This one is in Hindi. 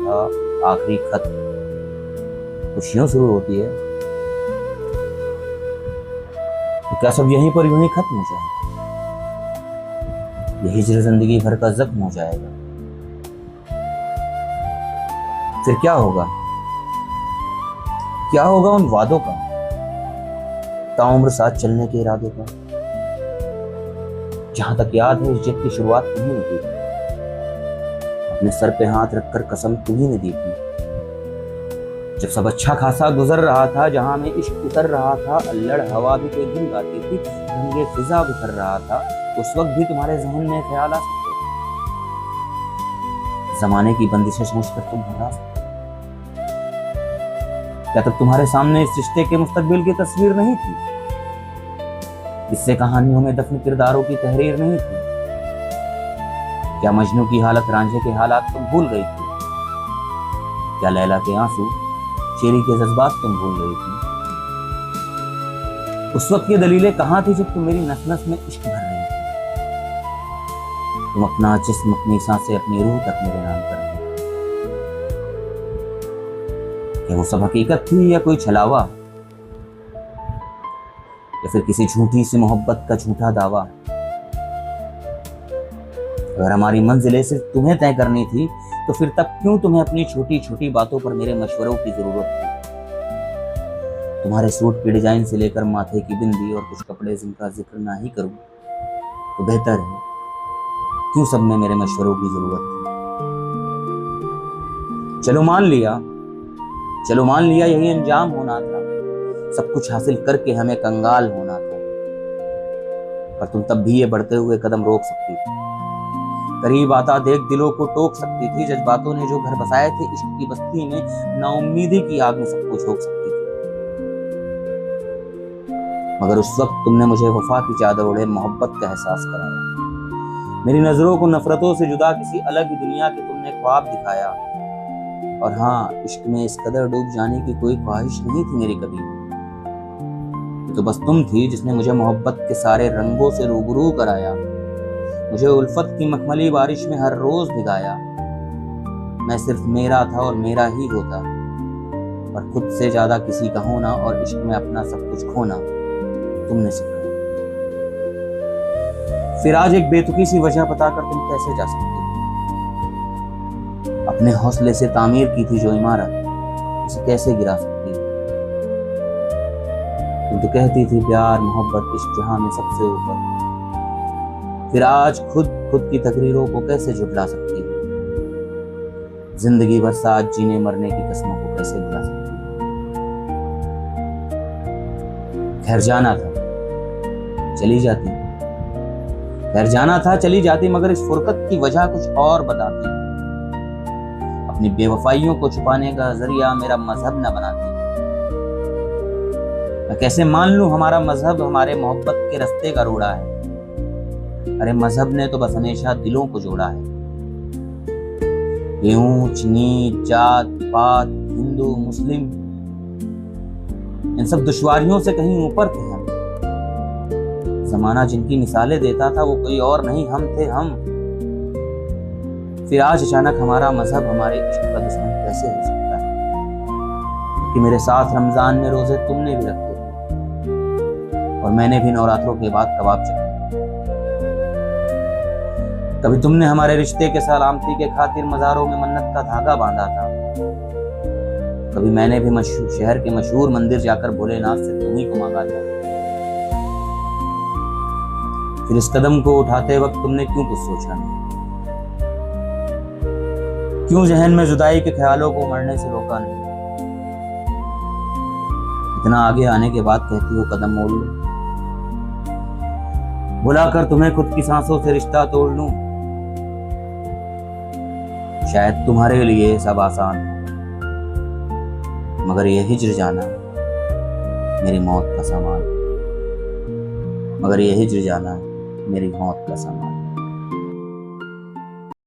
था आखिरी खत, खुशियों शुरू होती है, तो क्या सब यहीं पर यूं ही खत्म हो जाएगा? ये हिज्र जिंदगी भर का जख्म हो जाएगा। फिर क्या होगा? क्या होगा उन वादों का, ताउम्र साथ चलने के इरादों का? जहां तक याद है, इस जिद की शुरुआत तुम्ही ने की थी। अपने सर पे हाथ रखकर कसम तुम्ही ने दी थी। जब सब अच्छा खासा गुजर रहा था, जहां में इश्क उतर रहा था, अल्लड़ हवा भी कोई धुन गाती थी, रंगे फिजा बिखर रहा था, उस वक्त भी तुम्हारे जहन में ख्याल आ सकते थे। जमाने की बंदिशें समझकर तुम घबरा सकते। क्या तब तुम्हारे सामने इस रिश्ते के मुस्तकबिल की तस्वीर नहीं थी? इससे कहानियों में दफन किरदारों की तहरीर नहीं थी? क्या मजनू की हालत, रांझे के हालात तुम भूल गई थी? क्या लैला के आंसू, शेरी के जज्बात तुम भूल गई थी? उस वक्त ये दलीलें कहां थी जब तुम मेरी नस नस में इश्क भर रही थी? तुम अपना जिस्म, अपनी सांसें, अपनी रूह तक मेरे नाम कर दी। क्या वो सब हकीकत थी या कोई छलावा, या फिर किसी झूठी सी मोहब्बत का झूठा दावा? अगर हमारी मंजिलें सिर्फ तुम्हें तय करनी थी, तो फिर तब क्यों तुम्हें अपनी छोटी छोटी बातों पर मेरे मशवरों की जरूरत थी? तुम्हारे सूट की डिजाइन से लेकर माथे की बिंदी और कुछ कपड़े जिनका जिक्र ना ही करूं तो बेहतर है। क्यों सब में मेरे मशवरों की जरूरत थी? चलो मान लिया यही अंजाम होना था। सब कुछ हासिल करके हमें कंगाल होना था। पर तुम तब भी ये बढ़ते हुए कदम रोक सकती थी। करीब आता देख दिलों को टोक सकती थी। जज्बातों ने जो घर बसाए थे इश्क की बस्ती में, नाउम्मीदी की आग में सबको झोंक सकती थी। मगर उस वक्त तुमने मुझे वफा की चादर ओढ़े मोहब्बत का एहसास कराया। मेरी नजरों को नफरतों से जुदा किसी अलग ही दुनिया के तुमने ख्वाब दिखाया। और हाँ, इश्क में इस कदर डूब जाने की कोई ख्वाहिश नहीं थी मेरी कभी। ये तो बस तुम थी जिसने मुझे मोहब्बत के सारे रंगों से रूबरू कराया। मुझे उल्फत की मखमली बारिश में हर रोज भिगाया। मैं सिर्फ मेरा था और मेरा ही होता, और खुद से ज्यादा किसी का होना और इश्क में अपना सब कुछ खोना तुमने सिखाया। फिर आज एक बेतुकी सी वजह बताकर तुम कैसे जा सकते हो? अपने हौसले से तामीर की थी जो इमारत, उसे कैसे गिरा सकती? तुम तो कहती थी प्यार, मोहब्बत, इश्क जहां में सबसे ऊपर। फिर आज खुद की तकरीरों को कैसे झुठला सकती है? जिंदगी भर साथ जीने मरने की कसमों को कैसे भुला सकती है? खैर जाना था चली जाती, मगर इस फुरकत की वजह कुछ और बताती। अपनी बेवफाइयों को छुपाने का जरिया मेरा मजहब न बनाती। मैं कैसे मान लूं हमारा मजहब हमारे मोहब्बत के रास्ते का रोड़ा है? अरे मजहब ने तो बस हमेशा दिलों को जोड़ा है। ये ऊंच नीच, जात पात, हिंदू मुस्लिम, इन सब दुश्वारियों से कहीं ऊपर थे हम। जमाना जिनकी मिसालें देता था वो कोई और नहीं, हम थे हम। फिर आज अचानक हमारा मजहब हमारे इश्क का दुश्मन कैसे हो सकता है? कि मेरे साथ रमजान में रोजे तुमने भी रखे थे, और मैंने भी नवरात्रों के बाद कबाब चखे। कभी तुमने हमारे रिश्ते के सलामती के खातिर मज़ारों में मन्नत का धागा बांधा था। कभी मैंने भी शहर के मशहूर मंदिर जाकर भोलेनाथ से तुम्ही को मांगा था। फिर इस कदम को उठाते वक्त तुमने क्यों कुछ सोचा नहीं? क्यों जहन में जुदाई के ख्यालों को मरने से रोका नहीं? इतना आगे आने के बाद कहती हो कदम मोड़ लो। बुलाकर तुम्हें खुद की सांसों से रिश्ता तोड़ लूं। शायद तुम्हारे लिए सब आसान हो, मगर ये हिज्र जाना मेरी मौत का सामान।